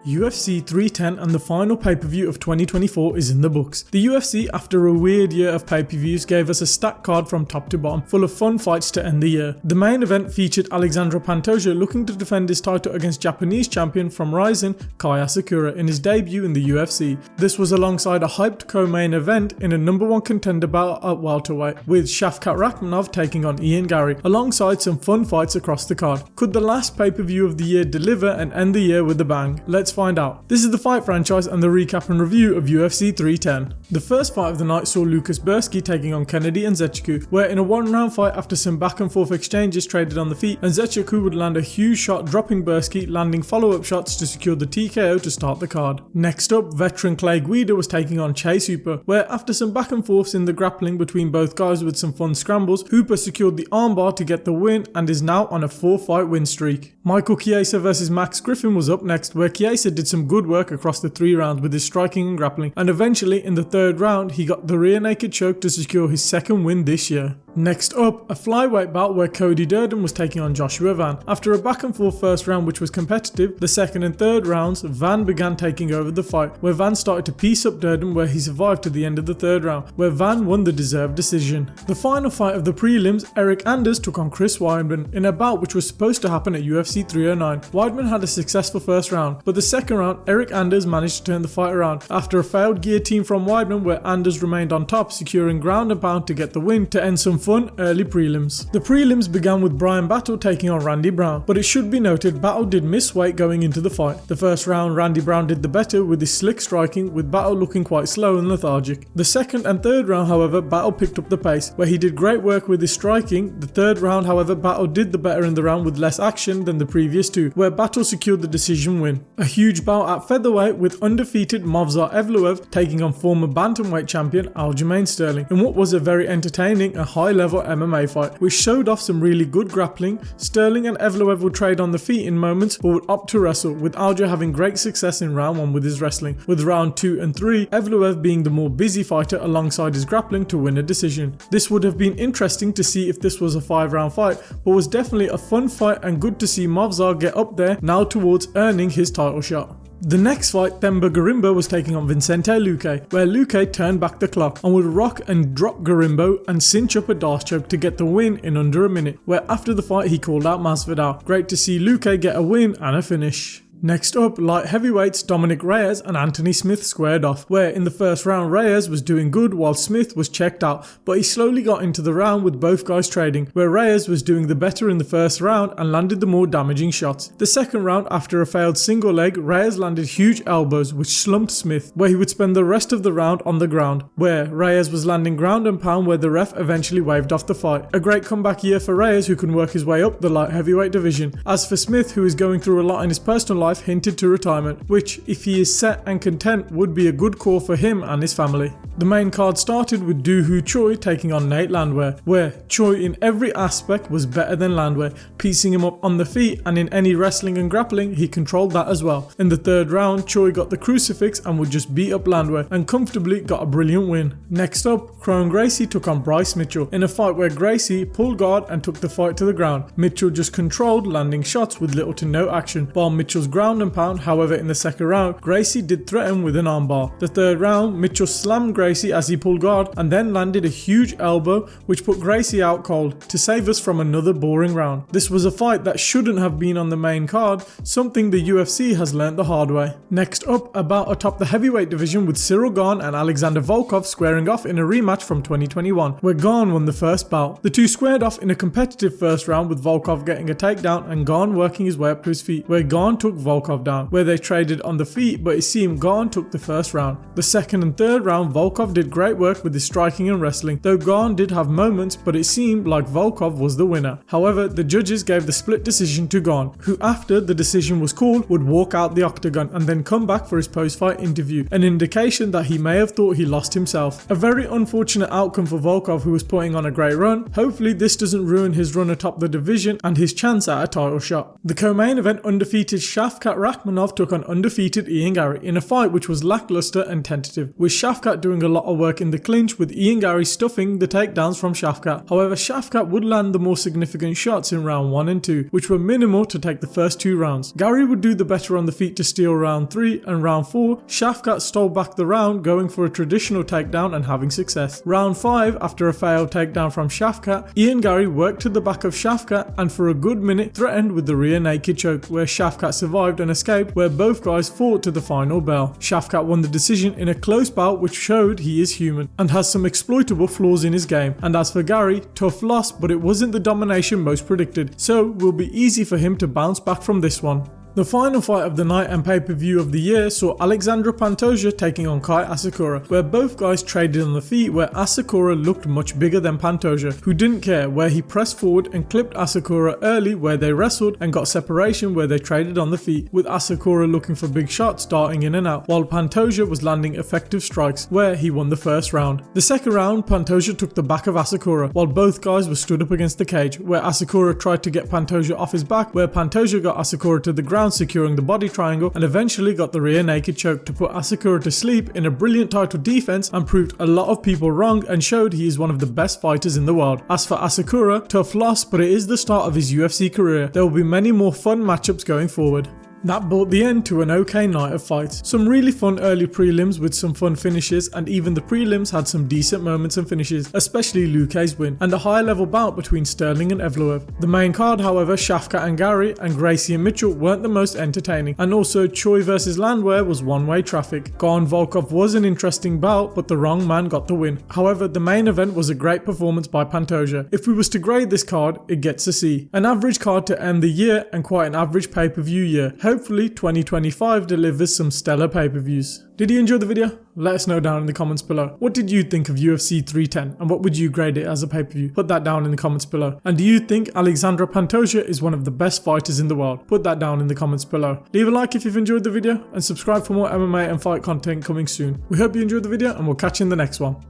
UFC 310 and the final pay-per-view of 2024 is in the books. The UFC, after a weird year of pay-per-views, gave us a stacked card from top to bottom, full of fun fights to end the year. The main event featured Alexandre Pantoja looking to defend his title against Japanese champion from Rising, Kai Asakura, in his debut in the UFC. This was alongside a hyped co-main event in a number one contender battle at welterweight, with Shavkat Rakhmonov taking on Ian Garry, alongside some fun fights across the card. Could the last pay-per-view of the year deliver and end the year with a bang? Let's find out. This is the Fight Franchise and the recap and review of UFC 310. The first fight of the night saw Lucas Bursky taking on Kennedy Nzechukwu, where in a one-round fight after some back and forth exchanges traded on the feet, Nzechukwu would land a huge shot dropping Bursky, landing follow-up shots to secure the TKO to start the card. Next up, veteran Clay Guida was taking on Chase Hooper, where after some back and forths in the grappling between both guys with some fun scrambles, Hooper secured the armbar to get the win and is now on a 4-fight win streak. Michael Chiesa vs Max Griffin was up next, where Chiesa did some good work across the 3 rounds with his striking and grappling, and eventually in the 3rd round he got the rear naked choke to secure his 2nd win this year. Next up, a flyweight bout where Cody Durden was taking on Joshua Van. After a back and forth first round which was competitive, the 2nd and 3rd rounds, Van began taking over the fight, where Van started to piece up Durden, where he survived to the end of the 3rd round, where Van won the deserved decision. The final fight of the prelims, Eric Anders took on Chris Weidman in a bout which was supposed to happen at UFC 309. Weidman had a successful first round, but the 2nd round, Eric Anders managed to turn the fight around after a failed guillotine from Weidman, where Anders remained on top, securing ground and pound to get the win to end some fun early prelims. The prelims began with Brian Battle taking on Randy Brown, but it should be noted Battle did miss weight going into the fight. The first round, Randy Brown did the better with his slick striking, with Battle looking quite slow and lethargic. The 2nd and 3rd round, however, Battle picked up the pace, where he did great work with his striking. The 3rd round, however, Battle did the better in the round with less action than the previous 2, where Battle secured the decision win. A huge bout at featherweight with undefeated Movsar Evloev taking on former bantamweight champion Aljamain Sterling in what was a very entertaining and high-level MMA fight, which showed off some really good grappling. Sterling and Evloev would trade on the feet in moments but would opt to wrestle, with Alja having great success in round 1 with his wrestling, with round 2 and 3 Evloev being the more busy fighter alongside his grappling to win a decision. This would have been interesting to see if this was a 5-round fight, but was definitely a fun fight and good to see Movsar get up there now towards earning his title shot. The next fight, Themba Gorimbo was taking on Vicente Luque, where Luque turned back the clock and would rock and drop Gorimbo and cinch up a Darce choke to get the win in under a minute, where after the fight he called out Masvidal. Great to see Luque get a win and a finish. Next up, light heavyweights Dominic Reyes and Anthony Smith squared off, where in the first round Reyes was doing good while Smith was checked out, but he slowly got into the round with both guys trading, where Reyes was doing the better in the first round and landed the more damaging shots. The 2nd round, after a failed single leg, Reyes landed huge elbows which slumped Smith, where he would spend the rest of the round on the ground, where Reyes was landing ground and pound, where the ref eventually waved off the fight. A great comeback year for Reyes, who can work his way up the light heavyweight division. As for Smith, who is going through a lot in his personal life, hinted to retirement, which, if he is set and content, would be a good call for him and his family. The main card started with Doo Ho Choi taking on Nate Landwehr, where Choi in every aspect was better than Landwehr, piecing him up on the feet, and in any wrestling and grappling he controlled that as well. In the 3rd round, Choi got the crucifix and would just beat up Landwehr and comfortably got a brilliant win. Next up, Kron Gracie took on Bryce Mitchell in a fight where Gracie pulled guard and took the fight to the ground. Mitchell just controlled, landing shots with little to no action, while Mitchell's ground and pound. However, in the 2nd round, Gracie did threaten with an armbar. The 3rd round, Mitchell slammed Gracie as he pulled guard and then landed a huge elbow which put Gracie out cold to save us from another boring round. This was a fight that shouldn't have been on the main card, something the UFC has learnt the hard way. Next up, a bout atop the heavyweight division with Cyril Gane and Alexander Volkov squaring off in a rematch from 2021, where Gane won the first bout. The two squared off in a competitive first round, with Volkov getting a takedown and Gane working his way up to his feet, where Gane took Volkov down, where they traded on the feet, but it seemed Gane took the first round. The 2nd and 3rd round, Volkov did great work with his striking and wrestling, though Gane did have moments, but it seemed like Volkov was the winner. However, the judges gave the split decision to Gane, who after the decision was called would walk out the octagon and then come back for his post-fight interview, an indication that he may have thought he lost himself. A very unfortunate outcome for Volkov, who was putting on a great run. Hopefully this doesn't ruin his run atop the division and his chance at a title shot. The co-main event, undefeated Shavkat Rakhmonov took on undefeated Ian Garry in a fight which was lackluster and tentative, with Shavkat doing putting a lot of work in the clinch with Ian Garry stuffing the takedowns from Shavkat. However, Shavkat would land the more significant shots in round 1 and 2, which were minimal to take the first 2 rounds. Garry would do the better on the feet to steal round 3, and round 4, Shavkat stole back the round, going for a traditional takedown and having success. Round 5, after a failed takedown from Shavkat, Ian Garry worked to the back of Shavkat and for a good minute threatened with the rear naked choke, where Shavkat survived and escaped, where both guys fought to the final bell. Shavkat won the decision in a close bout, which showed he is human and has some exploitable flaws in his game. And as for Garry, tough loss, but it wasn't the domination most predicted, so will be easy for him to bounce back from this one. The final fight of the night and pay-per-view of the year saw Alexandre Pantoja taking on Kai Asakura, where both guys traded on the feet, where Asakura looked much bigger than Pantoja, who didn't care, where he pressed forward and clipped Asakura early, where they wrestled and got separation, where they traded on the feet, with Asakura looking for big shots darting in and out, while Pantoja was landing effective strikes, where he won the first round. The second round, Pantoja took the back of Asakura, while both guys were stood up against the cage, where Asakura tried to get Pantoja off his back, where Pantoja got Asakura to the ground, securing the body triangle, and eventually got the rear naked choke to put Asakura to sleep in a brilliant title defense, and proved a lot of people wrong and showed he is one of the best fighters in the world. As for Asakura, tough loss, but it is the start of his UFC career. There will be many more fun matchups going forward. That brought the end to an okay night of fights. Some really fun early prelims with some fun finishes, and even the prelims had some decent moments and finishes, especially Luque's win, and a high level bout between Sterling and Evloev. The main card, however, Shavkat and Garry and Gracie and Mitchell weren't the most entertaining, and also Choi vs Landwehr was one-way traffic. Khan Volkov was an interesting bout, but the wrong man got the win. However, the main event was a great performance by Pantoja. If we was to grade this card, it gets a C. An average card to end the year, and quite an average pay-per-view year. Hopefully 2025 delivers some stellar pay-per-views. Did you enjoy the video? Let us know down in the comments below. What did you think of UFC 310 and what would you grade it as a pay-per-view? Put that down in the comments below. And do you think Alexandre Pantoja is one of the best fighters in the world? Put that down in the comments below. Leave a like if you've enjoyed the video and subscribe for more MMA and fight content coming soon. We hope you enjoyed the video and we'll catch you in the next one.